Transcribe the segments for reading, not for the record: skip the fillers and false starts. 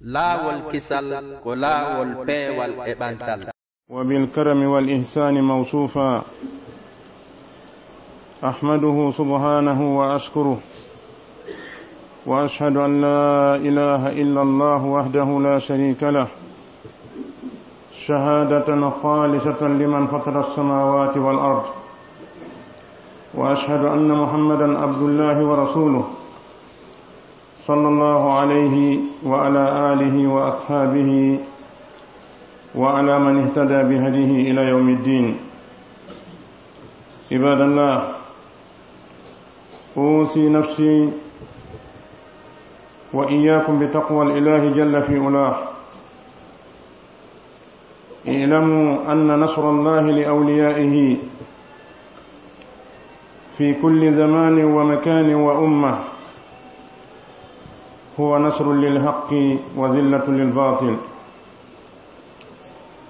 laawol kisal ko laawol peewal e ɓantal. وبالكرم والإحسان موصوفا أحمده سبحانه وأشكره وأشهد أن لا إله إلا الله وحده لا شريك له شهادة خالصة لمن فطر السماوات والأرض وأشهد أن محمدا عبد الله ورسوله صلى الله عليه وعلى آله وأصحابه وعلى من اهتدى بهديه إلى يوم الدين. عباد الله، أوصي نفسي وإياكم بتقوى الإله جل في علاه. اعلموا أن نصر الله لأوليائه في كل زمان ومكان وأمة هو نصر للحق وذلة للباطل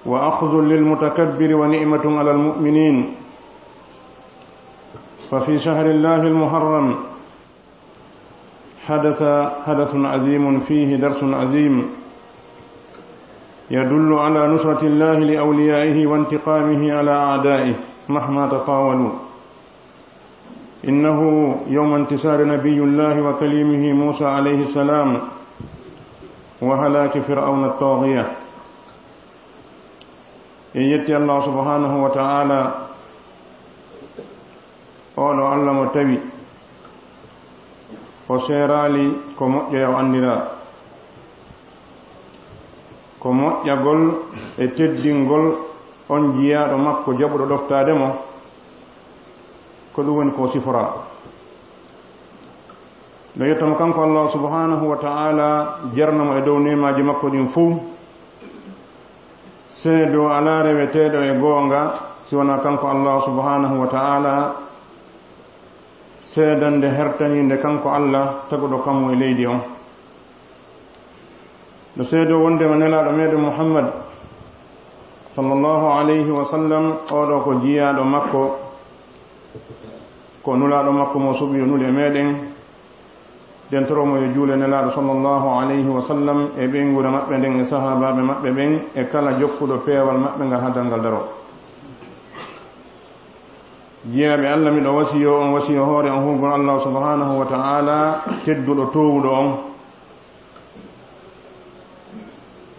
وأخذ للمتكبر ونعمة على المؤمنين. ففي شهر الله المحرم حدث عظيم فيه درس عظيم يدل على نصرة الله لأوليائه وانتقامه على أعدائه مهما تطاولوا. إنه يوم انتصار نبي الله وكليمه موسى عليه السلام وهلاك فرعون الطاغية. يتي الله سبحانه وتعالى أولو علم تبي وسيرالي كمؤيا وأندرا كمؤيا قل اتدين قل أنجيا ومكو جبر دفتا دمو كدوين كو سفرا ليتم كنكو الله سبحانه وتعالى جرنم ادوني ما جمكو دين فو seedo ala reweteeɗo e goonga si wona kanko allah subhanahu wa ta'ala seedande hertaninde kanko allah taguɗo kammo e leydi on. no seedo wondema nelaaɗo meɗen muhammad sallallahu alayhi wa sallam oɗo ko jiyaaɗo makko ko nulaaɗo makko mo suɓi o nuli e meɗen den toromo yo juule nelaaɗo sallallahu alayhi wa sallam e ɓeyngure maɓɓe nden e sahabaɓe maɓɓe ɓen e kala jokkuɗo peewal maɓɓe ngal haddal ngal daro. jeyaɓe allah miɗo wasiyo on wasiyo hoore on hugol allah subhanahu wa ta'ala tedduɗo towuɗo on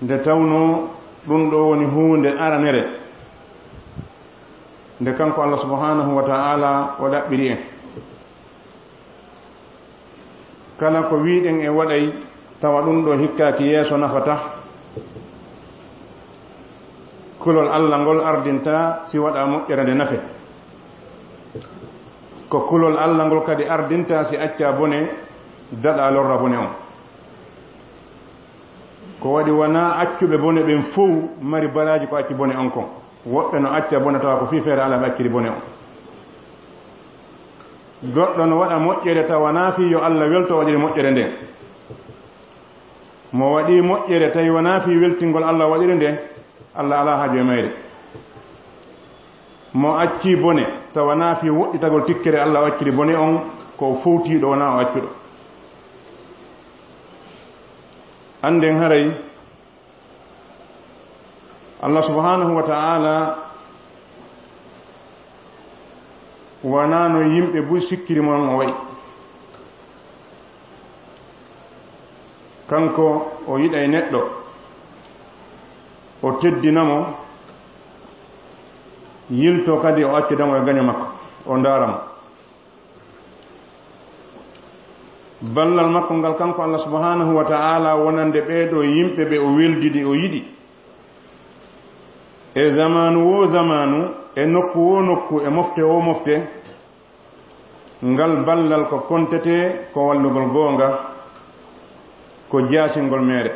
nde tawno ɗum ɗo woni hunde aranere nde kanko allah subhanahu wa ta'ala o ɗaɓɓiri en. kala ko wiiɗen e waɗay tawa ɗum ɗo hikkaaki yeeso nafata kulol allah ngol ardinta si waɗa moƴƴere nde nafe ko kulol allah ngol kadi ardinta si acca bone daɗa lorra bone on. ko waɗi wona accuɓe bone ɓen fof mari baraji ko acci bone on kon. woɓɓe no acca bone tawa ko fii feere allah ɓe acciri bone on. goɗɗo no waɗa moƴƴere tawa naafi yo allah welto waɗiri moƴƴere nden. mo waɗi moƴƴere tawi wona fi weltingol allah waɗiri nde allah ala haaju e mayre. mo acci bone tawa naafi woɗɗitagol tikkere allah wacciri bone on ko fowtiɗo wona o accuɗo. anden haray allah subhanahu wa ta'ala wona no yimɓe buy sikkiri mon o wayi. kanko o yiɗa e neɗɗo o teddinamo yilto kadi o accidamo e gaño makko o ndaaramo. ballal makko ngal kanko allah subhanahu wa ta'ala wonande ɓeeɗo yimɓe ɓe o weldidi o yiɗi e zamanu wo zamanu e nokku wo nokku e mofte wo mofte. ngal ballal ko kontete ko wallugol goonga ko jaasingol meere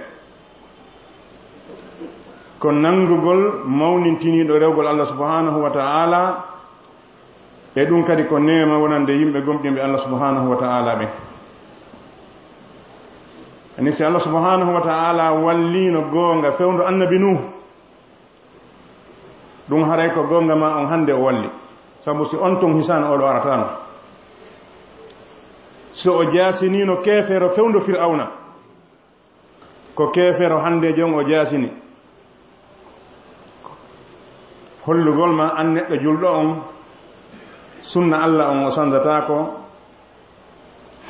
ko nangugol mawnintiniiɗo rewgol allah subhanahu wa ta'ala e ɗum kadi ko neema wonande yimɓe gomɗimɓe allah subhanahu wa ta'ala ɓe. ani si allah subhanahu wa ta'ala wallino goonga fewndo annabi nuh ɗum haray ko goonga ma on hannde o walli sabu si on ton hisan oɗo aratano. so o jaasinino keefeero fewndo fir'auna ko kefero hande jon o jasini hollugol ma an neɗɗo julɗo on sunna Allah on o sanzata ko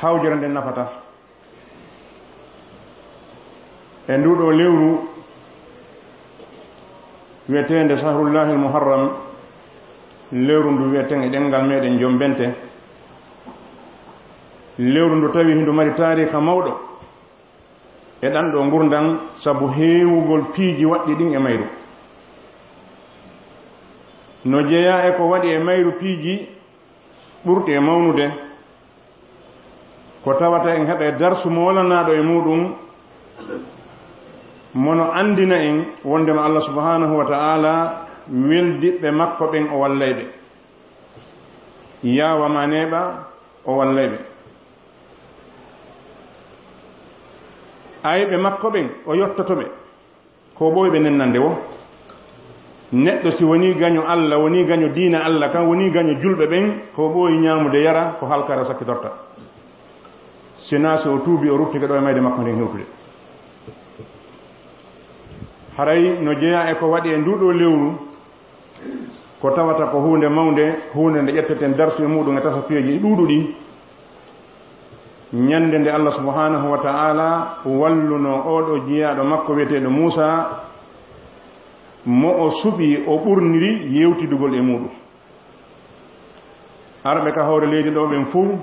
hawjere nde nafata e nduɗo lewru wiyetende shahrullahi almuharram lewru ndu wiyeten e ɗengal meɗen jombente lewru ndu tawi hindu mari tarika mawɗo e ɗan ɗo gurdan sabu heewugol piiji waɗɗi ɗin e mayru no jeeya e ko waɗi e mayru piiji ɓurɗi e mawnude ko tawata en heɓe darsu mo walanaɗo e muɗum mono andina en wondema Allah subhanahu wa ta'ala weldiɓɓe makko ɓen o wallayɓe yawama neɓa o wallayɓe ayɓe makko ɓen o yottotoɓe ko ɓoyɓe nennande wo neɗɗo si woni gaño Allah woni gaño diina Allah kan woni gaño julɓe ɓen ko ɓooyi ñaamude yara ko halkara sakkitorta sina so o tuubi o ruttike ɗo e mayde makko nden hewtude haray no jeeya e ko waɗi e nduɗo lewru ko tawata ko hunde mawde hunde nde ƴetteten darsu e muɗum e tasa piyeji ɗuuɗuɗi ñande nde Allah subhanahu wa ta'ala walluno oɗo jiyaɗo makko wiyeteɗo Musa mo o suɓi o ɓurniri yewtidugol e muɗum arɓe ka hawre leydi ɗo ɓen fuu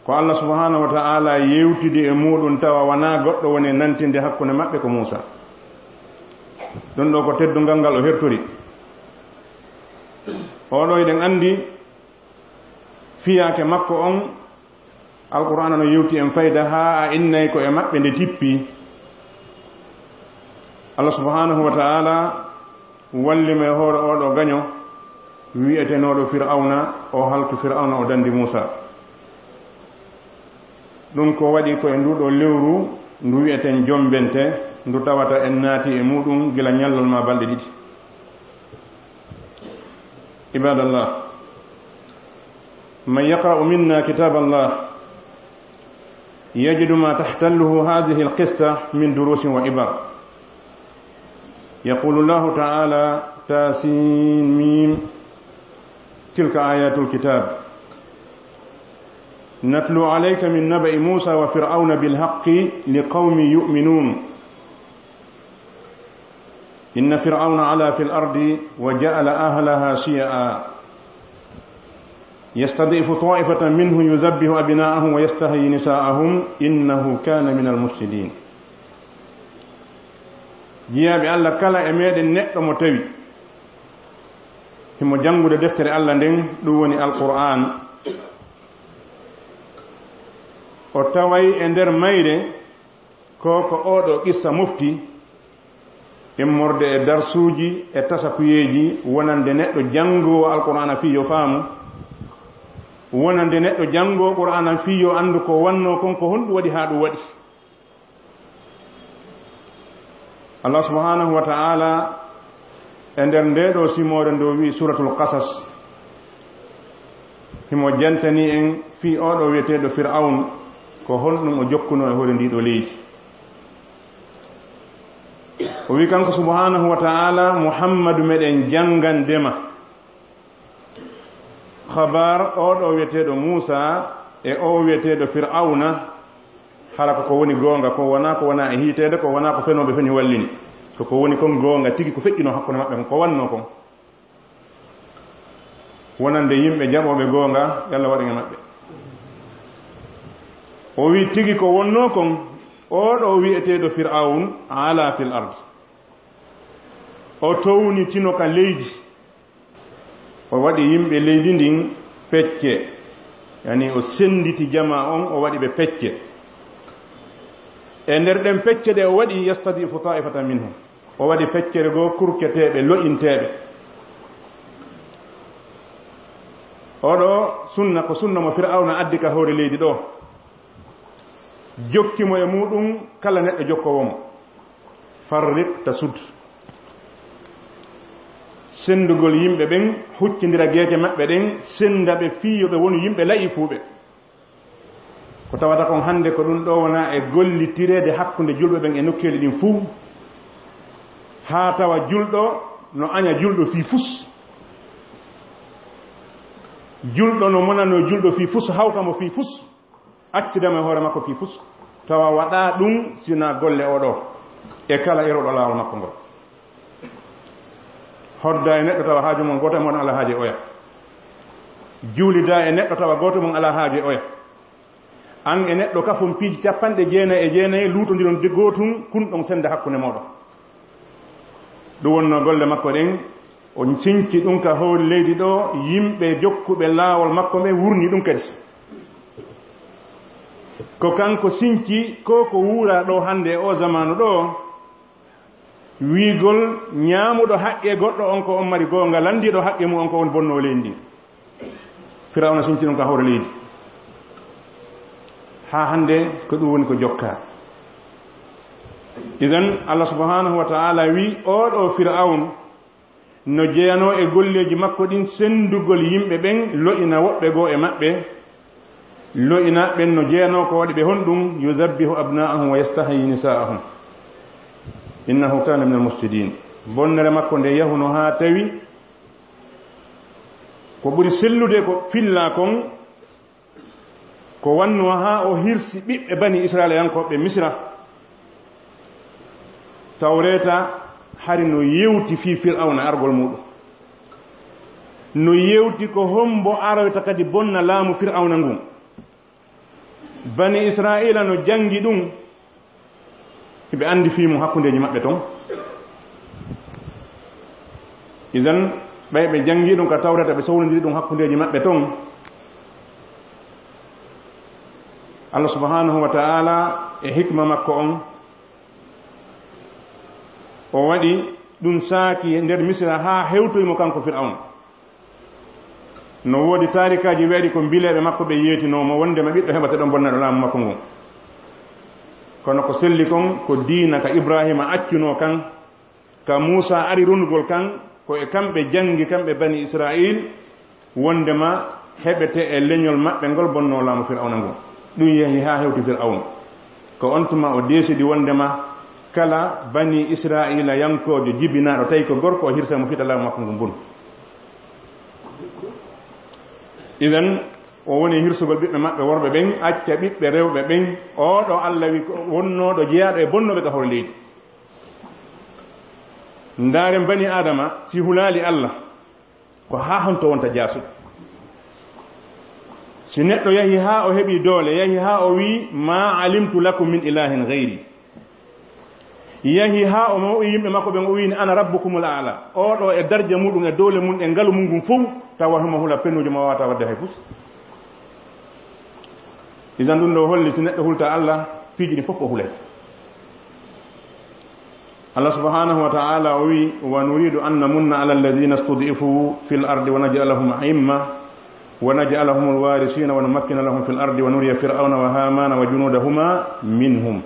ko Allah subhanahu wa ta'ala yewtidi e muɗum tawa wana goɗɗo woni nantinde hakkunde maɓɓe ko Musa ɗum ɗo ko teddungal ngal o hertori oɗo eɗen andi fiyake makko on alqur'ana no yewti en fayda ha a innay ko e maɓɓe nde tippi Allah subhanahu wa ta'ala wallima e hoore oɗo gaño wi'etenoɗo fir'auna o halki fir'auna o dandi Musa ɗum ko waɗi ko e nduɗo lewru ndu wi'eten jombente ndu tawata en naati e muɗum gila ñallol ma balɗe ɗiɗi ibadallah man yaqra'u minna kitab Allah yajidu ma tahtalluhu hadhihi alqissa min durusin wa ibar يقول الله تعالى تاسين ميم تلك آيات الكتاب نتلو عليك من نبأ موسى وفرعون بالحق لقوم يؤمنون إن فرعون علا في الأرض وجعل أهلها شيعا يستضعف طائفة منهم يذبح أبناءهم ويستحيي نساءهم إنه كان من المفسدين jiyaaɓe Allah kala e meɗen neɗɗo mo tawi himo janngude deftere Allah nden ɗum woni alqur'an o taway e nder mayre ko oɗo qissa mofti immorde e darsuuji e tasakuyeeji wonande neɗɗo janngowo alqur'ana fiyo faamu wonande neɗɗo janngowo qur'ana fiyo anndu ko wanno kon ko honɗum waɗi haa ɗum waɗi Allah subhanahu wa ta'ala e nder ndeɗo simore ndo wi suratul qasas himo jantani en fi oɗo wiyeteɗo fir'aun ko honɗum o jokkuno e hoore ndiɗo leydi o wi kanko subhanahu wa ta'ala muhammadu meɗen jangandema khabar oɗo wiyeteɗo musa e o wiyeteɗo fir'auna hala ko woni gonga ko wona e hiitede ko wona ko fenoɓe feni wallini ko woni kon gonga tigi ko feƴƴino hakkunde maɓɓe ko wanno kon wonande yimɓe jaɓoɓe gonga yalla waɗi e maɓɓe o wi tigi ko wonno kon oɗo wi'eteɗo fir'aun ala fil ard o townitino ka leydi o waɗi yimɓe leydi ndin pecce yani o senditi jama on o waɗi ɓe pecce e nder ɗen pecce ɗe o waɗi yastadifu ta'ifatan minhum o waɗi feccere goo kurketeɓe loƴinteɓe oɗo sunna ko sunna mo fir'auna addi ka hoore leydi ɗo jokkimo e muɗum kala neɗɗo jokkowomo farriq tasud sendugol yimɓe ɓen huccindira geeke maɓɓe ɗen senda ɓe fiyoɓe woni yimɓe layi fuuɓe ko tawata kon hande ko ɗum ɗo wona e gollitirede hakkunde julɓe ɓen e nokkeeli ɗin fuu haa tawa julɗo no aña julɗo fii fus julɗo no monano julɗo fii fus hawtamo fii fus accidama e hoore makko fii fus tawa waɗa ɗum sina golle oɗo e kala eroɗo laawol makko ngol hodda e neɗɗo tawa haaju mon goto mon ala haaji oya juulida e neɗɗo tawa goto mon ala haaji oya an e neɗɗo kafum piiji 99 luutodiron gootum kunɗon sende hakkunde moɗon ɗum wonno golle makko ɗen o cinci ɗum ka howri leydi ɗo yimɓe jokkuɓe laawol makko ɓe wurni ɗum kadi ko kanko sinci ko wuura ɗo hande e o zamanu ɗo wiigol ñaamuɗo haqqe goɗɗo on ko on mari goonga landiɗo haqqe mum on ko won bonno leydi ndi firawna sinci ɗum ka howre leydi ha hande ko ɗum woni ko jokka idan Allah subhanahu wa ta'ala wi oɗo firawn no jeyano e golleji makko ɗin sendugol yimɓe ɓen lo'ina woɓɓe goo e maɓɓe lo'ina ɓen no jeyano ko waɗi ɓe honɗum yudabbihu abna'ahum wa yastahyi nisa'ahum innahu kana min almufsidin bonnere makko nde yahuno ha tawi ko ɓuri sellude ko filla kon ko wanno ha o hirsi ɓiɓɓe bani israilayankoɓe misra tawreta hari no yewti fi fir'auna argol muɗum no yewti ko hombo aroyta kadi bonna laamu fir'auna ngun bani israila no jangi ɗum ɓe andi fimu hakkundeji maɓɓe ton idan ɓayɓe jangi ɗum ka tawreta ɓe sownodiri ɗum hakkundeji maɓɓe ton Allah subhanahu wa ta'ala e hikma makko on o waɗi ɗum saaki nder misra ha hewtoymo kanko fir'aun no woodi tarikaji weeɗi ko mbileɓe makko ɓe yeetinomo wondema ɓiɗɗo heɓata ɗon bonnaɗo laamu makko ngon kono ko selli kon ko diina ka ibrahima accuno kan ka muusa ari rundugol kan ko e kamɓe jangi kamɓe bani israil wondema heɓete e leñol maɓɓe ngol bonno laamu fir'auna ngon ɗum yehi ha hewti fir'aun ko on tuma o deesidi wondema kala bani israila yankojo jibinaɗo tawi ko gorko o hirsa mo fiɗa laamu makko ngon bun idan o woni hirsugol ɓiɓɓe maɓɓe worɓe ɓen acca ɓiɓɓe rewɓe ɓen oɗo Allah wi wonnoɗo jeyaɗo e bonnoɓe ka hore leydi ndaren bani adama si hulali Allah ko ha honto wonta jasuɗo si neɗɗo yahi ha o heɓi doole yahi ha o wi ma alimtu lakum min ilahin gayri yahi ha o mawi yimɓe makko ɓen o wini ana rabbukumul a'la oɗo e darja muɗum e doole mum e ngalu mum ngun fof tawa himo hula pennuji ma wawata wadde hay fus idan ɗum ɗo holli si neɗɗo hulta Allah piiji ɗi fof o hulay Allah subhanahu wa ta'ala o wi wa nuridu an namunna ala alladhina stud'ifu fil ardi wa naj'alahum a'imma wa naj'alahum alwarisina wa numakkina lahum fil ardi wa nuriya fir'auna wa hamana wa junudahuma minhum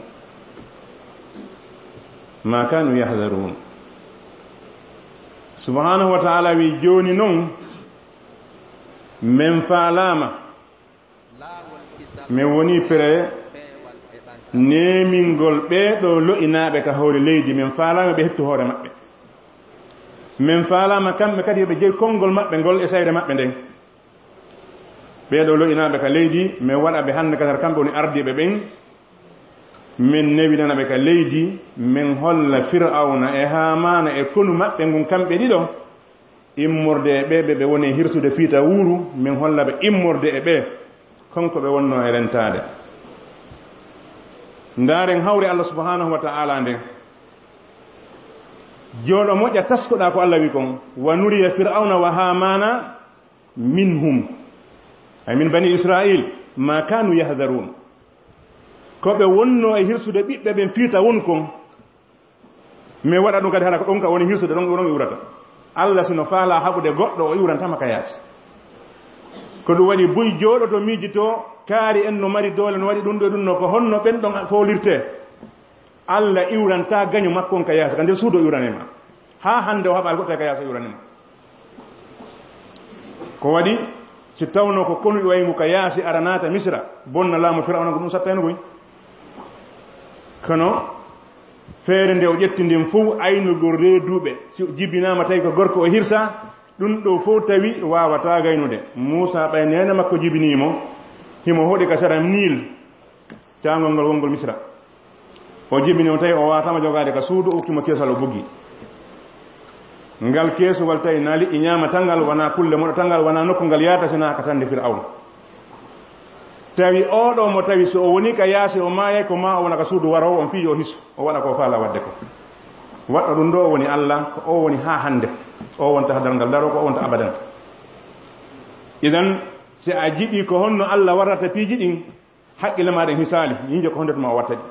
ma kanu yahdharun subhanahu wa ta'ala wi joni non men faalama mi woni pere nemingol ɓeeɗo lo'inaaɓe ka hawre leydi min faalama ɓe hettu hoore maɓɓe min faalama kamɓe kadi yoɓe jeyi konngol maɓɓe ngol e sayre maɓɓe nden ɓeeɗo lo'inaaɓe ka leydi min waɗa ɓe hannde kadar kamɓe woni ardiiɓe ɓen min newinana ɓe ka leydi min holla fir'auna e hamana e konu maɓɓe ngun kamɓe ɗiɗo immorde e ɓe ɓe woni hirsude fiita wuuru min holla ɓe immorde e ɓe konko ɓe wonno e rentade ndaren hawre Allah subhanahu wa ta'ala nden jooɗo moƴƴa taskoɗa ko Allah wi kon wa nuriya fir'auna wa hamana minhum ay min bani israil ma kanu yahdharun ko ɓe wonno e hirsude ɓiɓɓe ɓen fiita won kon mi waɗa ɗum kadi hana ko ɗon ka woni hirsude ɗon ɗon iwrata Allah sino faala haɓude goɗɗo o iwrantama ka yaasi ko ɗum waɗi buy jooɗoto miijito kaari en no mari doole no waɗi ɗum ɗo ɗum no ko honno ɓen ɗon folirte Allah iwranta gaño makkon ka yaasa ka nder suudo iwranema ha hande o haɓal goɗɗo ka yaasa iwranema ko waɗi si tawno ko konu waymu ka yaasi aranata misra bonna laamu fir'auna ko ɗum sattano koy kono feere nde o ƴetti ndin fof aynugol reeduɓe si jibinama tawi ko gorko o hirsa ɗum ɗo fof tawi wawata gaynude Moussa ɓay nene makko jibinimo himo hoɗi ka sara nil tangol ngol wongol misra o jibinimo tawi o watama jogade ka suudu ukkimo kesal o buggi ngal keesowal tawi na liƴƴi ñaama tangal wona kulle moɗo tangal wona nokku ngal yaata sina ka tande fir'auna tawi oɗo mo tawi so o woni ka yaasi o maayay ko ma o wona ka suudu waro on fii yo hiso o waɗa ko faala wadde ko waɗɗo ɗum ɗo o woni Allah ko o woni ha hande o wonta hadal ngal daro ko o wonta abadan idan si a jiɗi ko honno Allah warrata piiji ɗin haqqille maɗen hisaali yinje ko honde tuma o watta ɗi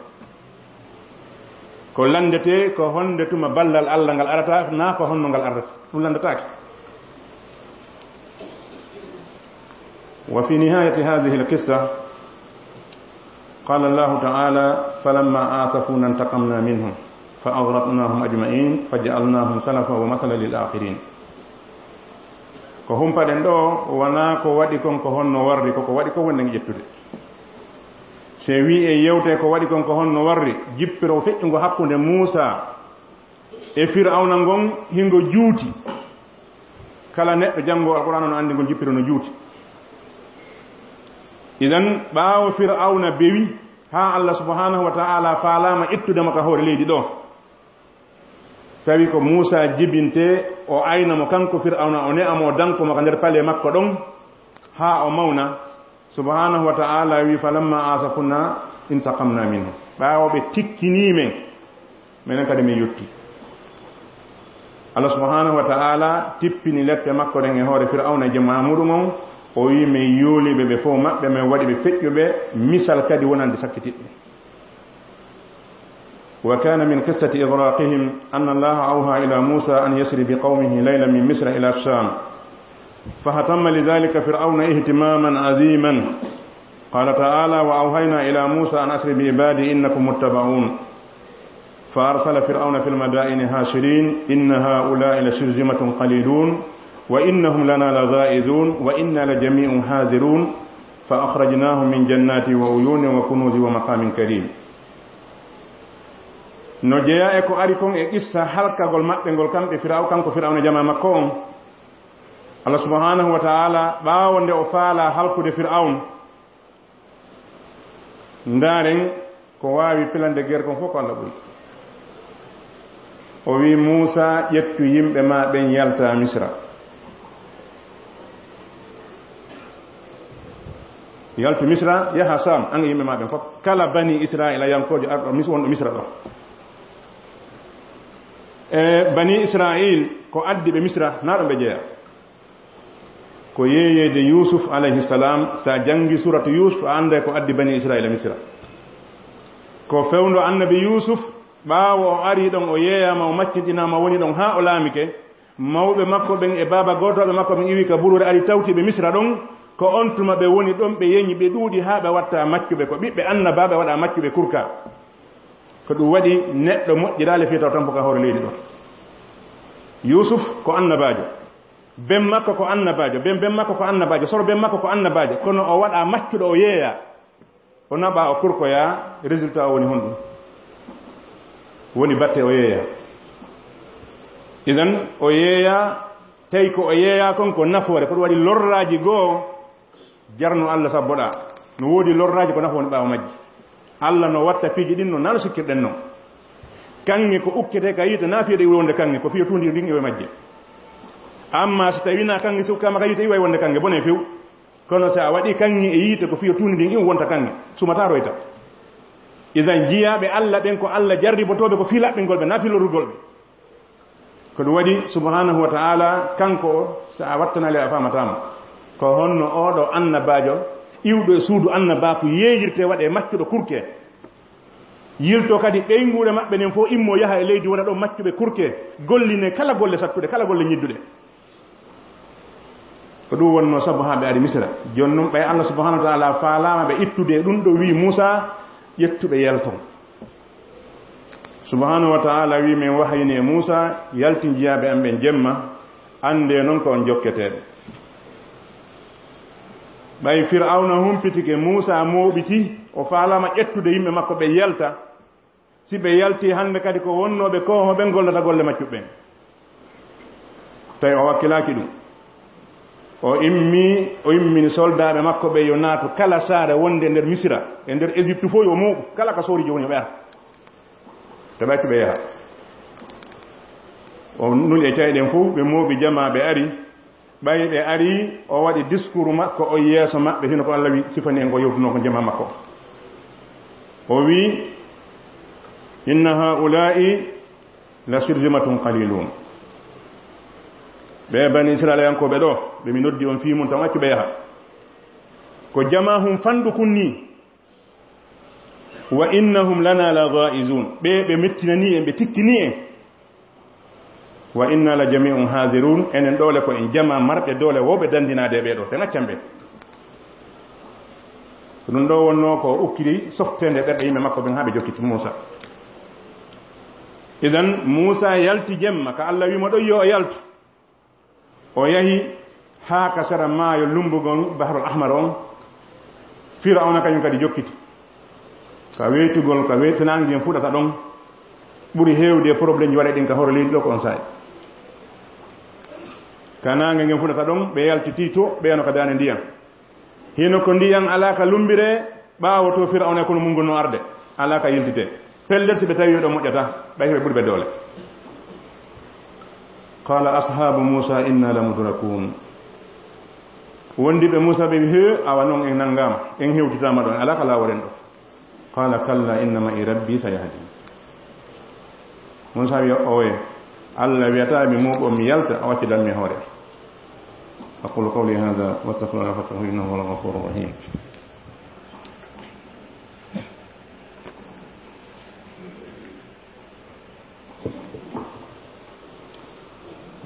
ko landete ko honde tuma ballal Allah ngal arata na ko honno ngal arata ɗum landataake وفي نهاية هذه القصة قال الله تعالى فلما آسفونا انتقمنا منهم فأغرقناهم أجمعين فجعلناهم سلفا ومثلا للآخرين ko humpaɗen ɗo wona ko waɗi kon ko honno warri koko waɗi ko wonnen ƴettude se wi e yewte ko waɗi kon ko honno warri jippiro feƴƴugo hakkunde Muusa e Fir'auna ngon hingo juuti kala neɗɗo janngo alqur'ana no andi ngo jippiro no juuti idan ɓaawo Fir'auna bewi ha Allah subhanahu wa ta'ala faalama ittude maka hoore leydi ɗo tawi ko Muusa jibinte o aynamo kanko Fir'auna o ne'amo danko maka nder pale makko ɗon ha o mawna subhanahu wa ta'ala wi falamma asafuna intaqamna minhu ɓaawo ɓe tikkinimen minen kadi min yetti Allah subhanahu wa ta'ala tippini leppe makko ɗen e hoore Fir'auna je mamuɗum on o wi min yooliɓe ɓe fof maɓɓe min waɗi ɓe feƴƴuɓe misal kadi wonande sakkitiɗɓe wa kana min qissati igraqihim anna allaha awha ila musa an yasri biqawmihi laylan min misra ila sham فهتم لذلك فرعون اهتماما عظيما قال تعالى وأوهينا إلى موسى أن أسر بعبادي إنكم متبعون فأرسل فرعون في المدائن هاشرين إن هؤلاء لشرذمة قليلون وإنهم لنا لغائظون وإنا لجميع حاذرون فأخرجناهم من جنات وعيون وكنوز ومقام كريم نجيا eko ari kon e qissa halkagol mabbe gol kambe kanko Fir'auna jama makko on Allah subhanahu wa ta'ala ɓaawonde o faala halkude Fir'aun ndaren ko waawi pilande ger kon fof ko Allah ɓuri o wi Muusa ƴettu yimɓe ma ɓen yalta Misra yaltu Misra yaha Sam an yimɓe ma ɓen fof kala bani Israila yankojo arɗo wonɗo Misra ɗo e bani Israil ko addi ɓe Misra naɗo ɓe jeeya ko yeeyede Yusuf alayhi salam sa jangi suratu Yusuf a anda ko addi bani Israila Misra ko fewndo annabi Yusuf ɓaawo o ari ɗon o yeeyama o macciɗinama woni ɗon ha o laamike mawɓe makko ɓen e baba gotoɓe makko ɓen iwi ka ɓurure ari tawtiɓe Misra ɗon ko on tuma ɓe woni ɗon ɓe yeñi ɓe ɗuuɗi ha ɓe watta maccuɓe ko ɓiɓɓe annabaɓe waɗa maccuɓe kurka ko ɗum waɗi neɗɗo moƴƴirale fiyataw tan ka hoore leydi ɗon Yusuf ko annabajo ben makko ko annabajo ben makko ko annabajo soro ben makko ko annabajo kono o waɗa maccuɗo o yeeya o naɓa o kurkoya résultat o woni honɗum woni batte o yeeya idan o yeeya tawi ko o yeeya kon ko nafoore ko ɗum waɗi lorraji goo jarno Allah sabboɗa no woodi lorraji ko nafoore ɓaawa majji Allah no watta piiji ɗin no nano sikkirɗen noon kanŋe ko ukkete ka yiite na fiyeɗe wonde kanŋe ko fiyo tundi ɗin e majje amma so tawina kanŋe sukkama ka yiite iwa wonde kanŋe bone few kono so a waɗi kanŋe e yiite ko fiyo tundi ɗin wonta kanŋe sumata royta idan jiyaɓe Allah ɓen ko Allah jarribotoɓe ko filaɓɓe ngolɓe na filorugolɓe ko ɗum waɗi subhanahu wa ta'ala kanko so a wattanali a famatama ko honno oɗo annabajo iwɗo e suudu annabako yeeyirte waɗe maccuɗo kurke yilto kadi ɓeyguure maɓɓe nen fof immo yaha e leydi wona ɗo maccuɓe kurke golline kala golle sattuɗe kala golle ñidduɗe ko ɗum wonno sabu ha ɓe ari Misra joni noon ɓay Allah subhanahu wa ta'ala faalama ɓe ittude ɗum ɗo wi Musa ƴettuɓe yalton subhanahu wa ta'ala wi min wahayni e Musa yalti jiyaɓe am ɓen jemma ande noon ko on jokketeɓe ɓay fir'auna humpitike Musa moɓiti o faalama ƴettude yimɓe makko ɓe yalta si ɓe yalti hande kadi ko wonnoɓe kohoɓe gollata golle maccuɓɓen tawi o wakkilaki ɗum o immini soldaɓe makko ɓe yo naato kala saare wonde nder misira e nder Égypte fof yo muuɓu kala ka soori joni yo ɓe ara to ɓaytu ɓe yaha o nuli e cayɗen fof ɓe mooɓi jama ɓe ari ɓay ɓe ari o waɗi discours makko o yeeso maɓɓe hino ko Allah wi sifani en ko yewtuno ko jama makko o wi inna haula'i la shirzimatun qalilun ɓe bani israilankoɓe ɗo ɓe mi noddi on fimum tan accu ɓe yaha ko jama hum fandu kunni wa innahum lana la ghaizun ɓe mettinani en ɓe tikkini en wa inna la jami'un hadirun enen ɗole ko en jama marɓe dole woɓe dandinade ɓeɗo te accan ɓe ɗum ɗo wonno ko ukkiri softede ɓerɗe yimɓe makko ɓen ha ɓe jokkiti Musa idan Musa yalti jemma ka Allah wimo ɗo yo o yaltu o yahi ha ka sera maayo lumbugon bahrul ahmar on Fir'auna kañum kadi jokkiti ka weytugol ka weytanangue en fuɗata ɗon ɓuri hewde probléme ji waɗe ɗin ka hoore leydi ɗo ko on sayi ka nangue ngen fuɗata ɗon ɓe yaltiti to ɓeeno ka dane ndiyan hino ko ndiyan ala ka lumbire ɓaawo to Fir'auna kono mum gonno arde ala ka yiltite pellel si ɓe tawi ɗo moƴƴata ɓay ɓe ɓuri ɓe doole qala ashabu Musa inna la mudrakun wondiɓe Musa ɓe he awa noon en nanngama en hewtitama ɗon ala ka laworen ɗo qala kalla inna ma'i rabbi sayahdi Musa wi oye Allah wiyata mi muɓo mi yalta a waccidan mi hoore aqulu qawli hadha wa astaghfirullaha fastaghfiruhu innahu huwal ghafurur rahim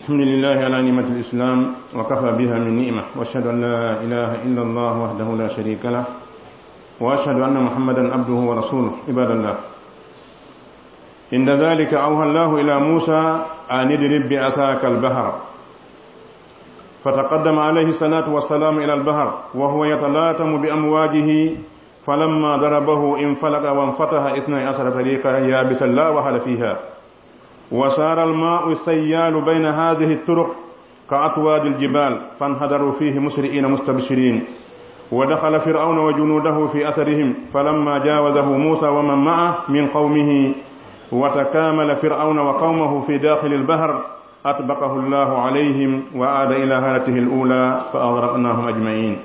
الحمد لله على نعمة الإسلام وكفى بها من نعمة وأشهد أن لا إله إلا الله وحده لا شريك له وأشهد أن محمدا عبده ورسوله عباد الله عند ذلك أوحى الله إلى موسى أن اضرب بعصاك البحر فتقدم عليه الصلاة والسلام إلى البحر وهو يتلاطم بأمواجه فلما ضربه انفلق وانفتح 12 طريقا يابسا لا وحل فيها وصار الماء السيال بين هذه الطرق كأطواد الجبال فانحدروا فيه مسرئين مستبشرين ودخل فرعون وجنوده في أثرهم فلما جاوزه موسى ومن معه من قومه وتكامل فرعون وقومه في داخل البحر أطبقه الله عليهم وعاد إلى هالته الأولى فأغرقناهم أجمعين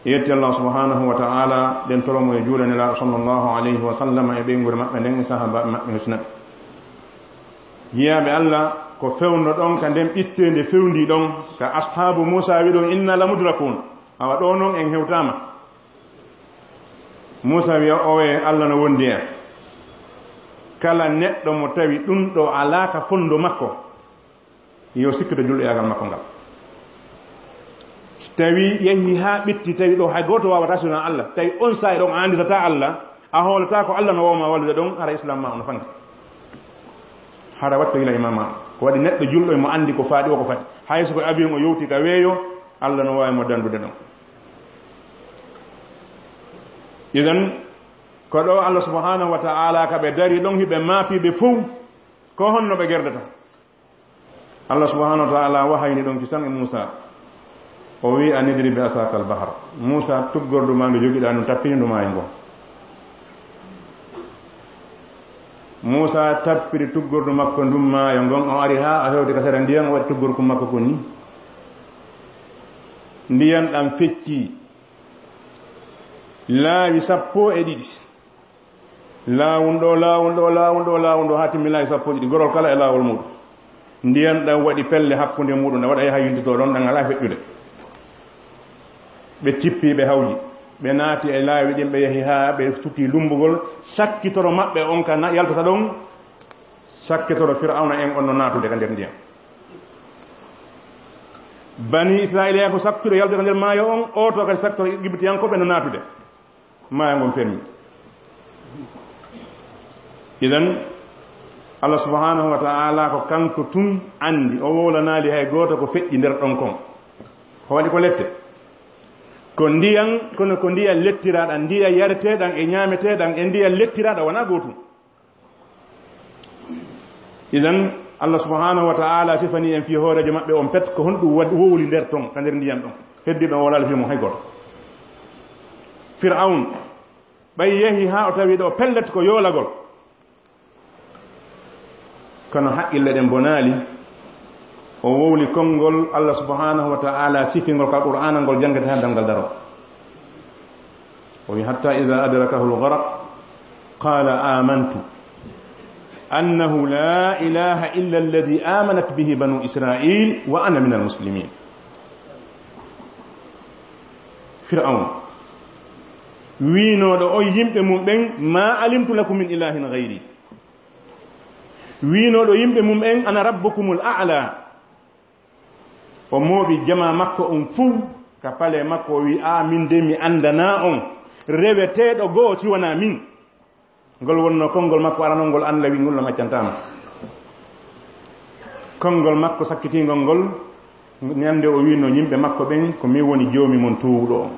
يتي الله سبحانه وتعالى دين ترمو يجولنا صلى الله عليه وسلم يبين ورمى صحابة حسنا yiyaɓe Allah ko fewno ɗon ka ndem ittende fewndi ɗon ka ashabu Musa wi ɗon inna la mudrakun awa ɗo noon en hewtama Musa wiya owe Allah no wondi en kala neɗɗo mo tawi ɗum ɗo alaka fondo makko yo sikkito julɗoyagal makko ngal tawi yehi ha ɓitti tawi ɗo hay goto wawata sona Allah tawi on sa'i ɗon a anditata Allah a hoolata ko Allah no wawma wallude ɗon hara islam ma ono fanka hara watta ila imama ko waɗi neɗɗo julɗo e mo andi ko faaɗi o ko faɗi hayso ko avion o yowti ka weeyo Allah no wawi mo dandude ɗon idan ko ɗo Allah subhanahu wa ta'ala ka ɓe dari ɗon hiɓe maafiɓe fof ko honno ɓe gerdata Allah subhanahu wa ta'ala wahayni ɗon kisan e Musa o wi an idri bi asakal bahar Musa tuggorduma nde jogiɗa no tappini nduma e ngo Musa tappiri tuggordu makko ndum maayo ngon o ari ha a hewde ka sera ndiyan o waɗi tuggorku makko ko ni ndiyan ɗam fecci laawi 12 laawol ha timmi laawi 12 gorol kala e laawol muɗum ndiyan ɗam waɗi pelle hakkunde muɗum ne waɗa yaha yundito ɗon ɗan ala feƴƴude ɓe cippi ɓe hawji ɓe naati e laawi ɗin ɓe yahi ha ɓe tutti lumbugol sakkitoro maɓɓe on ka yaltata ɗon sakkitoro Fir'auna en on no naatude ka nder ndiyam bani Israila ko sakkitoro yaltude ka nder maayo on o to kadi sakkitoro Gibtiyankoɓe no naatude maayo ngon fermi idan Allah subhanahu wa ta'ala ko kanko tun andi o wolanaali hay goto ko feƴƴi nder ɗon kon ko waɗi ko lette ko ndiyan kono ko ndiya lettiraɗa ndiya yareteɗan e ñameteɗan e ndiya lettiraɗa wona gotum idan Allah subhanahu wa ta'ala sifani en fi hoorejo maɓɓe on pet ko honɗum wowli nder ton ka nder ndiyam ɗon heddi ɗon wolal fimo hay goto fir'aun ɓay yehi ha o tawi ɗo pellet ko yoolagol kono haqqille ɗen bonali o wowli konngol Allah subhanahu wa ta'ala sifingol ka qur'ana ngol jangete ha dangal daro o wi hatta idha adrakahu al-gharq qala amantu أنه لا إله إلا الذي آمنت به بنو إسرائيل وأنا من المسلمين فرعون وينو دو يمبه مumben ما علمت لكم من إله غيري وينو دو يمبه mumben أنا ربكم الأعلى وموبي جما مكو فو كفالي مكو وي آمين دمي أندنا رewete do go ci wana min ngol wonno kongol makko arano ngol anlawi ngol maccantama kongol makko sakkitingol ngol nyande o wino yimbe makko ben ko mi woni joomi mon tuudo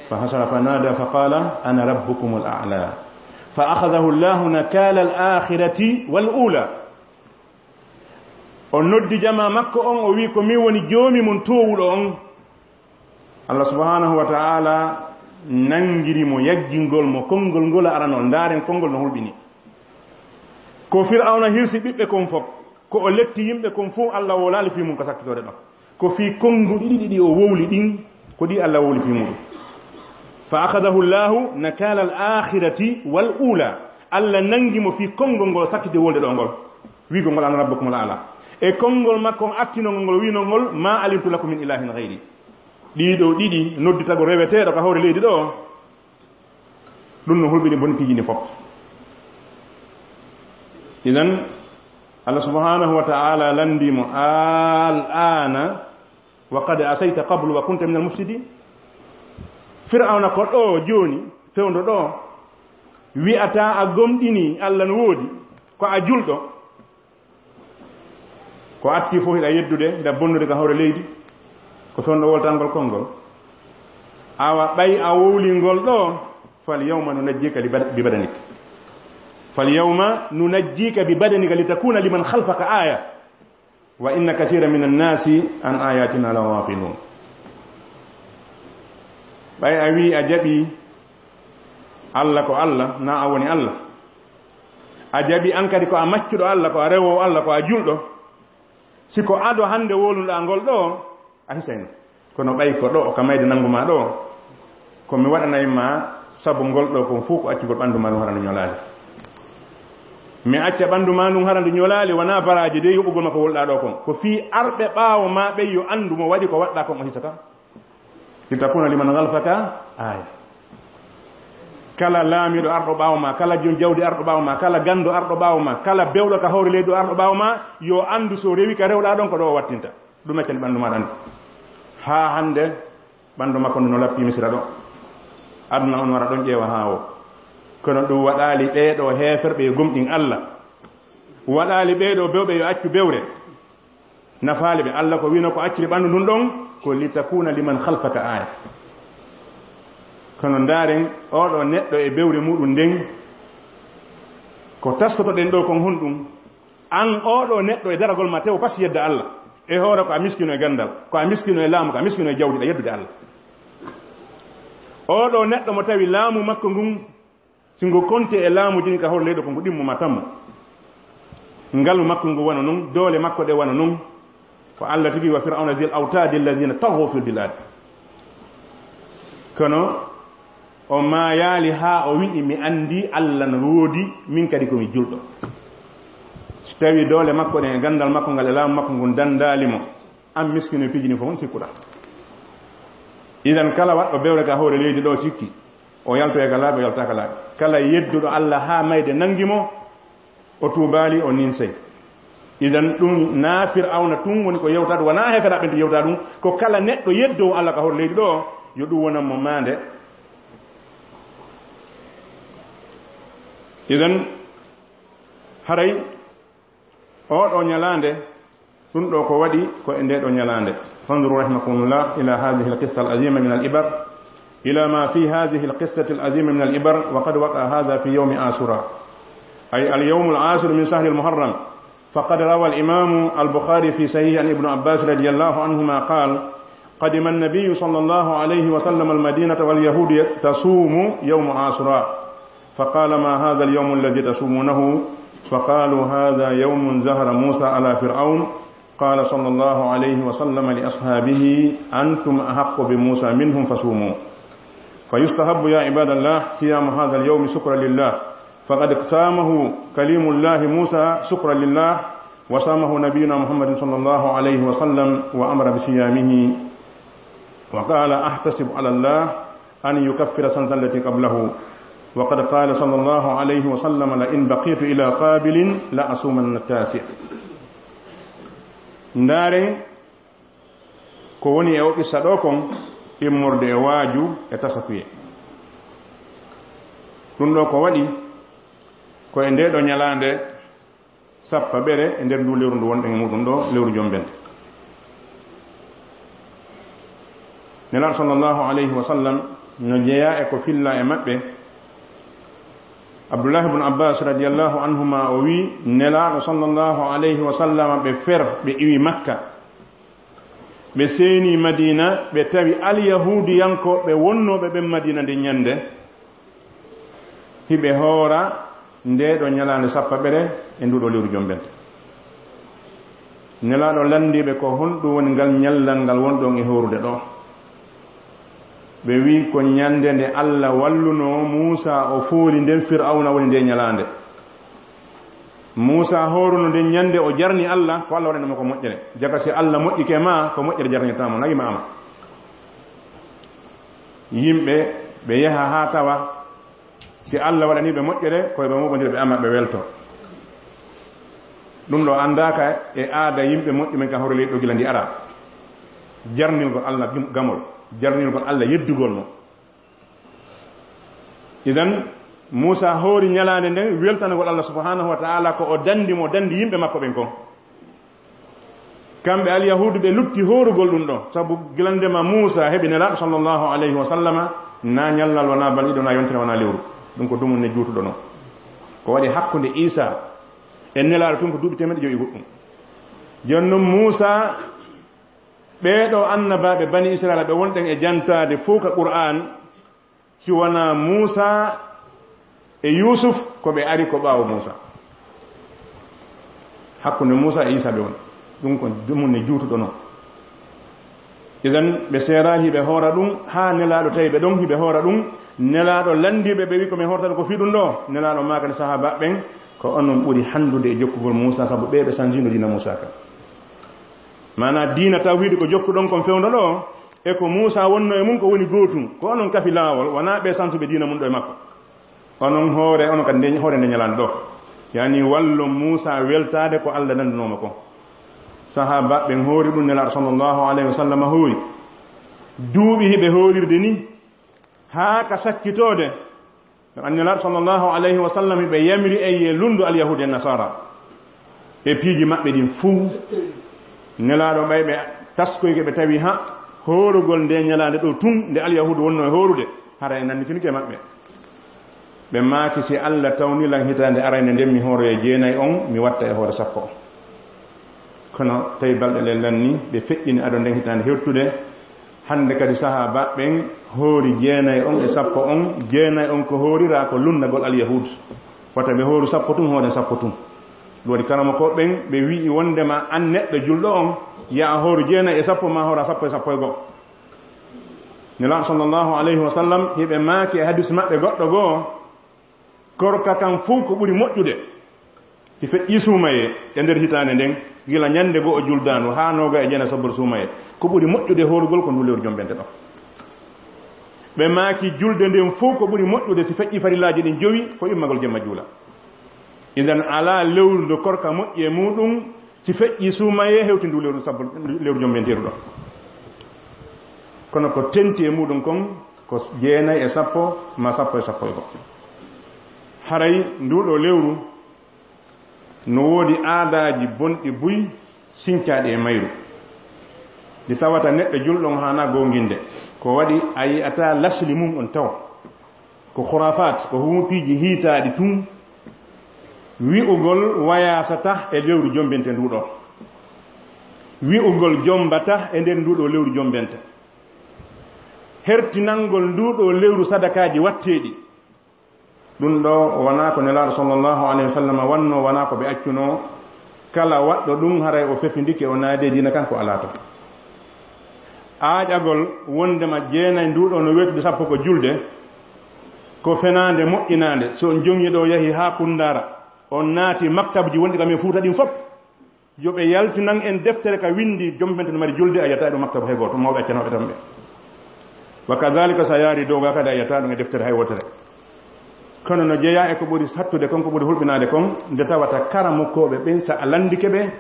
fa hasara fanada fa qala ana rabbukum al-a'la fa akhadhahu Allah nakala al-akhirati wal-ula on noddi jama makko on o wi ko mi woni joomi mon tuudo on Allah subhanahu wa ta'ala nangiri mo yaggingol mo kongol ngol arano ndaren kongol no hulbini ko fir'auna hirsi bibbe kon fop ko o letti yimbe kon fu Allah wolali fi mum ka sakkitore do ko fi kongu didi o wowli din ko di Allah wowli fi mum fa akhadahu Allah nakala al-akhirati wal ula Allah nangi mo fi kongol ngol sakkite wolde do ngol wi go ngol an rabbukum ala e kongol makko attino ngol wi no ngol ma alimtu lakum min ilahin ghairi ɗiɗo ɗiɗi nodditago reweteɗo ka hawre leydi ɗo ɗum no hulɓini bontijini fof idan Allah subhanahu wa ta'ala landimo al'ana wa qad asayta qablu wa kunta min al-mufsidin fir'auna ko ɗo joni fewndo ɗo wi'ata a gomɗini Allah no woodi ko a julɗo ko atti fof hiɗa yeddude nda bonnude ka hawre leydi ko toon ɗo woltangol konngol awa ɓay a wowlingol ɗo fal yawma nunajjika bi badanik fal yawma nunajjika bi badanika litakuna liman khalfaka aya wa inna kathira min annasi an ayatina la ghafilun ɓay a wi a jaɓi Allah ko Allah na a woni Allah a jaɓi an kadi ko a maccuɗo Allah ko a rewowo Allah ko a julɗo siko ado hande woluɗa ngol ɗo a hisayn kono ɓay ko ɗo ka mayde nanguma ɗo ko mi waɗanayma sabu ngol ɗo kon fof ko accugol ɓanndu ma ɗum harande ñolaali mi acca ɓanndu ma ɗum harande ñolaali wona baraji de yoɓugol ma ko wolɗa ɗo kon ko fii arɓe ɓaawo ma ɓey yo anndu mo waɗi ko waɗɗa kon o hisata litakuna liman galfaka aya kala laamiɗo arɗo ɓaawo ma kala jom jawdi arɗo ɓaawo ma kala ganndo arɗo ɓaawo ma kala bewɗo ka hawre leydi arɗo ɓaawo ma yo anndu so rewi ka rewɗa ɗon ko ɗo o wattinta ɗum accani ɓanndu maɗa andu ha hande ɓanndu makko no lappi misira ɗo aduna on wara ɗon ƴeewa ha o kono ɗum waɗali ɓeeɗo heeferɓe yo gomɗin Allah waɗali ɓeeɗo bewɓe yo accu bewre nafaali ɓe Allah ko wino ko acciri ɓanndu ndun ɗon ko litakuna liman khalfaka aya kono ndaren oɗo neɗɗo e bewre muɗum nden ko taskotoɗen ɗo kon honɗum an oɗo neɗɗo e daragol ma tew pas yedda Allah e hoore ko a miskino e gandal ko a miskino e laamu ko a miskino e jawdi ɗa yeddude Allah oɗo neɗɗo mo tawi laamu makko ngun singo konti e laamu jini ka hor leyɗo ko ngu ɗimmuma tammo ngalu makko ngu wona noon doole makko ɗe wona noon ko Allah tigi wa fir'auna zil awtadi alladhina taghaw fil bilad kono o ma yaali ha o wi'i mi andi Allah no woodi min kadi komi julɗo so tawi doole makko ɗen e gandal makko ngal e laamu makko ngun dandalimo an miskino e pijini fof on sikkuɗa idan kala waɗɗo bewre ka hoore leydi ɗo sikki o yalto e ka laaɓe o yaltaka laaɓe kala yedduɗo Allah ha mayde nangimo o tuubali o ninsey idan ɗum na fir'auna tun woni ko yewta ɗum wona hefeɗa ɓe yewta ɗum ko kala neɗɗo yeddowo Allah ka hoore leydi ɗo yo ɗum wonanmo mande idan haray oɗo ñalande ɗum ɗo ko waɗi ko e nde ɗo ñalande. fanduru rahimakumullah ila hadihi alqissa alazima min alibar ila ma fi hadihi alqissati alazima min alibar wa qad waqa hadha fi yawmi asura ay alyawm alasir min shahr almuharram. فقد روى الإمام البخاري في صحيح عن ابن عباس رضي الله عنهما قال قدم النبي صلى الله عليه وسلم المدينة واليهود تصوم يوم عاشوراء فقال ما هذا اليوم الذي تصومونه فقالوا هذا يوم ظهر موسى على فرعون قال صلى الله عليه وسلم لأصحابه أنتم أحق بموسى منهم فصوموا. فيستحب يا عباد الله صيام هذا اليوم شكرا لله فقد صامه كليم الله موسى شكرا لله وصامه نبينا محمد صلى الله عليه وسلم وأمر بصيامه وقال أحتسب على الله أن يكفر سنة التي قبله وقد قال صلى الله عليه وسلم لئن بقيت إلى قابل لأصومن التاسع. ndare ko woni e o ɓissa ɗo kon immorde e waaju e tasakuye ɗum ɗo ko waɗi ko e nde ɗo ñalande sappa ɓere e nder ndu lewru ndu wonɗen e muɗum ɗo lewru jombente. nelaɗo sallllahu alayhi wa sallam no jeeya e ko filla e maɓɓe abdoullahi ibnu abbas radiallahu anhuma o wi nelaɗo sallllahu alayhi wa sallam ɓe fer ɓe iwi makka ɓe seeni madina ɓe tawi alyahudiyankoɓe wonnoɓe ɓen madina nde ñande hiɓe hoora nde ɗo ñalande sappa ɓere e nduɗo lewru jombente. nelaɗo landiɓe ko honɗum woni ngal ñallal ngal wonɗon e horude ɗo ɓe wi ko ñande nde Allah walluno Musa o fooli nden Fir'auna woni nde ñalande. Musa horuno nde ñande o jarni Allah ko Allah waɗanamo ko moƴƴere jaga si Allah moƴƴike ma ko moƴƴere jarnitama nagima ama yimɓe ɓe yaha ha tawa si Allah waɗaniɓe moƴƴere koye ɓe moɓodira ɓe ama ɓe welto ɗum ɗo andaka e aada yimɓe moƴƴi men ka hore leyɗo gila ndi ara jarnilgol Allah gamol jarnilgol Allah yeddugol mo. idan Musa hoori ñalande nden weltanagol Allah subhanahu wa ta'ala ko o dandi mo dandi yimɓe makko ɓen kon kamɓe alyahudu ɓe lutti horugol ɗum ɗo sabu gilandema Musa heɓi nelaɗo sallllahu alayhi wa sallama na ñallal wona balɗiɗo na yontere wona lewru ɗum ko dumunne juutuɗo noon ko waɗi hakkude Isa e nelaɗo tun ko duuɓi temeɗe joyi goɗɗum. joni noon Musa ɓeeɗo annabaɓe bani Israila ɓe wonɗen e jantade fof ka Qur'an si wona Musa e Yusuf ko ɓe ari ko ɓaawo Musa hakkunde Musa e Isa ɓe woni ɗum ko dumunne juutuɗo noon. idan ɓe seerahi ɓe hoora ɗum ha nelaɗo tawi ɓe ɗon hiɓe hoora ɗum nelaɗo landiɓe ɓe wi komin hortata ko fi ɗum ɗo nelaɗo makane sahaba ɓen ko onon ɓuri handude e jokkugol Musa sabu ɓe ɓe sanjino dina Musa ka mana diina tawhid ko jokkuɗon kon fewndo ɗo e ko Musa wonno e mum ko woni gootum ko onon kafi laawol wona ɓe santuɓe diina mum ɗo e makko onon hoore onon kadi hoore nde ñalande ɗo yani wallo Musa weltade ko Allah dandinoma ko sahaba ɓen hoori ɗum nelaɗo sallllahu alayhi wa sallam hoori duuɓi hiɓe hoorirde ni haa ka sakkitode annelaɗo sallllahu alayhi wa sallam hiɓe yamiri eye lundu alyahudi en nasara e piiji maɓɓe ɗin fuu nelaɗo ɓay ɓe taskoyke ɓe tawi ha horugol nde ñalande ɗo tun nde alyahudu wonno e horude hara e nanditinike maɓɓe ɓe maaki si Allah tawnilan hitande arayne nden mi hooroye jeenayi on mi watta e hoore sappo kono tawi balɗe le lanni ɓe feƴƴini aɗo nden hitande hertude hande kadi sahaba ɓen hoori jeenayi on e sappo on jeenayi on ko hoorira ko lunnagol alyahudu wata ɓe hooru sappo tun hoore sappo tun ɗum waɗi karama ko ɓen ɓe wii wondema an neɗɗo julɗo on yaa hooru jeenayi e sappo ma hoora sappo e sappo e goho nelaɗo sallllahu alayhi wa sallam hiɓe maaki e hadis maɓɓe goɗɗo goo korka kan fuu ko ɓuri moƴƴude si feƴƴi suumaye e nder hitande nden gila ñande goo o juldano ha noga e jeena sabbor suumaye ko ɓuri moƴƴude hoorugol ko ndu lewru jombente ɗo ɓe maaki julde nden fuu ko ɓuri moƴƴude si feƴƴi farillaji ɗin jowi ko immagol jemma juula idan ala lewru nde korka moƴƴi e muɗum si feƴƴi suumaye hewti ndu lewru sabbor lewru jombenteru ɗo kono ko tenti e muɗum kon ko jeenayi e sappo ma sappo e sappo e goɗɗo haray nduɗo lewru no woodi aadaji bonɗi buy sincaɗe e mayru ɗi tawata neɗɗo julɗon hana gonginde ko waɗi a yi'ata lasli mum on taw ko khurafat ko humpiiji hiitaɗi tun wi'ugol wayasata e lewru jombente nduɗo wi'ugol jombata e nder nduɗo lewru jombente hertinangol nduɗo lewru sadakaji watteɗi ɗum ɗo wona ko nelaɗo sallllahu alayhi wa sallam wanno wona ko ɓe accuno kala waɗɗo ɗum haray o fefindike o naade dina kanko ala to aaƴagol wondema jeenayi nduɗo no wetude sappo ko julde ko fenande moƴƴinande so on jongiɗo yahi ha kundara on naati maktabuji wonɗi kam e fuuta ɗin fof yoɓe yaltinan en deftere ka windi jombente no mari julde a yiyata ɗo maktabu hay goto mawɓe accanoɓe tan ɓe wa kadalika sa yaari dowga kadi a yiyata ɗum e deftere hay wotere kono no jeeya e ko ɓuri hattude kon ko ɓuri hulɓinade kon nde tawata karamokoɓe ɓen sa a landike ɓe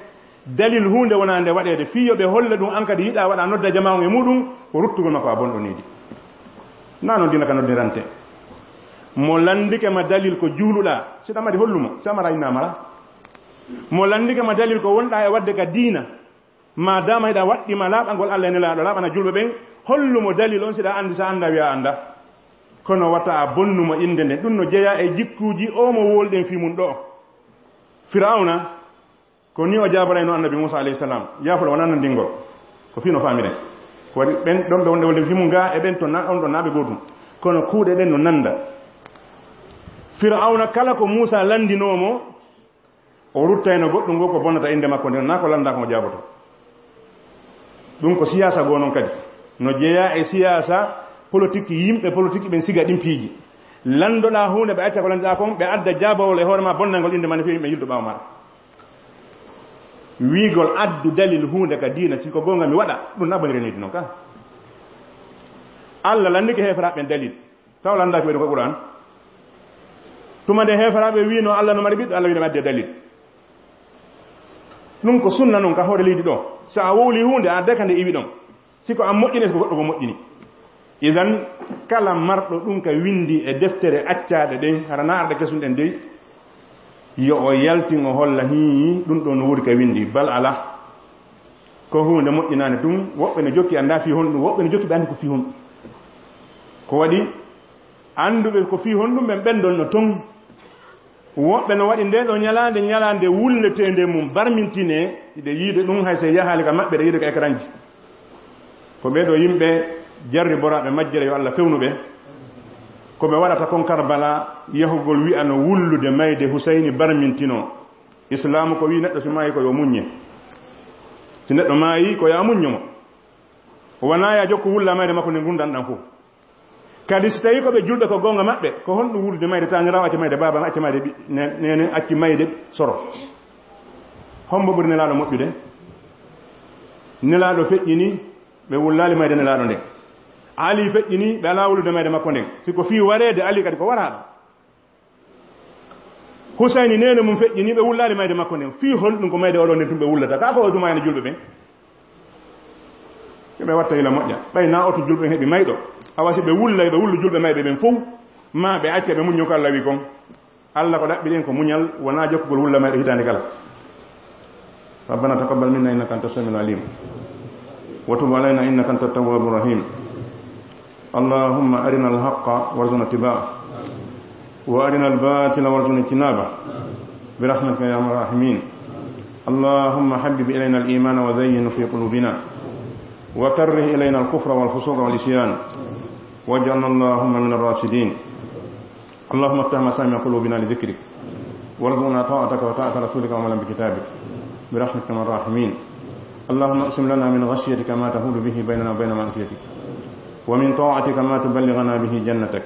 dalil hunde wona nde waɗede fiyoɓe holle ɗum an kadi yiɗa waɗa nodda jama on e muɗum ko ruttugol makko a bonɗonidi na noon dina ka noddirante mo landike ma dalil ko juuluɗa siɗa mari hollumo samara innamara mo landike ma dalil ko wonɗa e wadde ka diina ma dama hiɗa waɗɗima laaɓangol allah e nelaɗo laaɓana julɓe ɓen hollumo dalil on siɗa andi sa anda wiya anda kono watta a bonnumo inde nde ɗum no jeeya e jikkuji o mo wolɗen fi mum ɗo firawna ko ni o jabarayno annabi moussa alayhi salam yafuɗo wona nandingol ko fino famiren ko waɗi ɓen ɗon ɓe wonde wolden fi mum ga e ɓen to on ɗo naaɓe gotum kono kuuɗe ɗen no nanda firawna kala ko moussa landinomo o ruttayno goɗɗum ngo ko bonnata inde makko nden na ko landa ko mo jaboto ɗum ko siyasa goo noon kadi no jeeya e siyasa politique yimɓe politique ɓen siga ɗin piiji landoɗa hunde ɓe acca ko landiɗa kon ɓe adda jabawol e hoore ma bonnalngol inde ma ne fewi yimɓe yildo ɓawa maɗa wiigol addu dalil hunde ka diina siko gonga mi waɗa ɗum nabonirenidi noon ka allah landike heferaɓe dalil taw landaki ɓeɗe ko ɓuran tuma nde heferaɓe wino allah no mari ɓiɗɗo allah wiɗo adde dalil ɗum ko sunna noon ka hoore leydi ɗo so a wowli hunde a deka nde iwi ɗon siko a moƴƴini so goɗɗo ko moƴƴini idan kala marɗo ɗum ka windi e deftere accaɗe ɗen harana arɗe kesunɗen dey yo o yaltin o holla hi ɗum ɗo no wuri ka windi bal ala ko hunde moƴƴinande ɗum woɓɓe ne jokki anda fi honɗum woɓɓe ne jokki ɓe andi ko fi honɗum ko waɗi anduɓe ko fi honɗum ɓen ɓendon no ton woɓɓe no waɗi nde ɗo ñalande wulletende mum barmintine ɓe yiide ɗum hay so yahali ka maɓɓe ɗe yiide ko écran ji ko ɓeɗo yimɓe jarri boraɓe majjere yo allah fewnuɓe ko ɓe waɗata kon Karbala yahugol wi'ano wullude mayde Husayni barmintino islamu ko wi neɗɗo so maayi ko yo muññe si neɗɗo maayi ko ya muññomo wona ya jokko wulla mayde makko nde gundanɗan fof kadi so tawi ko ɓe julɓe ko gonga maɓɓe ko honɗum wullude mayde taniraw acca mayde baba acca mayde nene acci mayde soro hombo ɓuri nelaɗo moƴƴude nelaɗo feƴƴini ɓe wullali mayde nelaɗo nden ali feƴƴini ɓe ala wullude mayde makko nden siko fi warede ali kadi ko waraɗo Husayni nene mum feƴƴini ɓe wullali mayde makko nden fi holɗum ko mayde oɗo nden tum ɓe wullata ka ko o dumayno julɓe ɓen ɓe watta hila moƴƴa ɓay na oto julɓe heeɓi mayɗo awati ɓe wulla ɓe wullu julɓe mayɓe ɓen fof ma ɓe acca ɓe muñño ko allah wi kon allah ko ɗaɓɓi ɗen ko muñal wona jokkugol wulla mayɗo hitande kala ربنا تقبل منا إنك أنت السميع العليم وتب علينا إنك أنت التواب الرحيم اللهم أرنا الحق وارزقنا اتباعه وأرنا الباطل وارزقنا اجتنابه برحمتك يا أرحم الراحمين اللهم حبب إلينا الإيمان وزينه في قلوبنا وكره إلينا الكفر والفسوق والعصيان واجعلنا اللهم من الراشدين اللهم افتح مسامع قلوبنا لذكرك وارزقنا طاعتك وطاعة رسولك وعملا بكتابك برحمتك يا الراحمين اللهم اقسم لنا من غشيتك ما تهول به بيننا وبين معصيتك ومن طاعتك ما تبلغنا به جنتك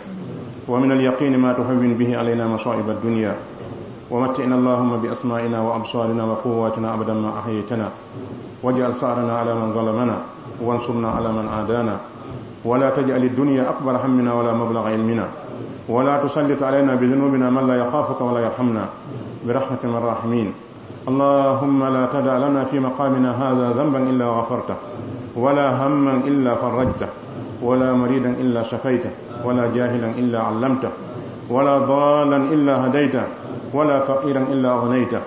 ومن اليقين ما تهون به علينا مصائب الدنيا ومتعنا اللهم بأسمائنا وأبصارنا وقواتنا أبدا ما أحييتنا واجعل ثأرنا على من ظلمنا وانصرنا على من عادانا ولا تجعل الدنيا أكبر همنا ولا مبلغ علمنا ولا تسلط علينا بذنوبنا من لا يخافك ولا يرحمنا برحمتك يا الراحمين اللهم لا تدع لنا في مقامنا هذا ذنبا إلا غفرته ولا هما إلا فرجته ولا مريدا إلا شفيته ولا جاهلا إلا علمته ولا ضالا إلا هديته ولا فقيرا إلا أغنيته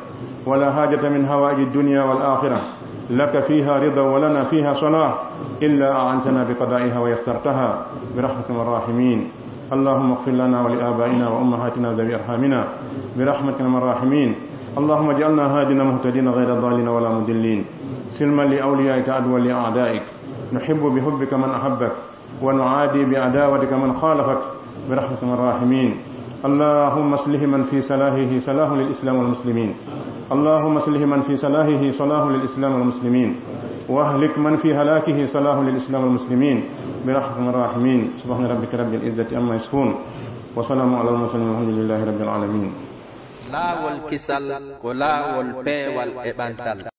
ولا حاجة من هوائج الدنيا والآخرة لك فيها رضا ولنا فيها صلاح إلا أعنتنا بقضائها ويخترتها برحمة الراحمين. اللهم اغفر لنا ولآبائنا وأمهاتنا ذوي أرحامنا برحمتك الراحمين. اللهم اجعلنا هادين مهتدين غير ضالين ولا مضلين سلما لأوليائك عدوا لأعدائك نحب بحبك من أحبك ونعادي بعداوتك من خالفك برحمتك الراحمين. اللهم اصلح من في صلاحه صلاح للإسلام والمسلمين. اللهم اصلح من في صلاحه صلاح للإسلام والمسلمين واهلك من في هلاكه صلاح للإسلام والمسلمين برحمتك الراحمين. سبحان ربك رب العزة عما يصفون وسلام على المرسلين والحمد لله رب العالمين. لا والكسل كلا والبي والإبانتل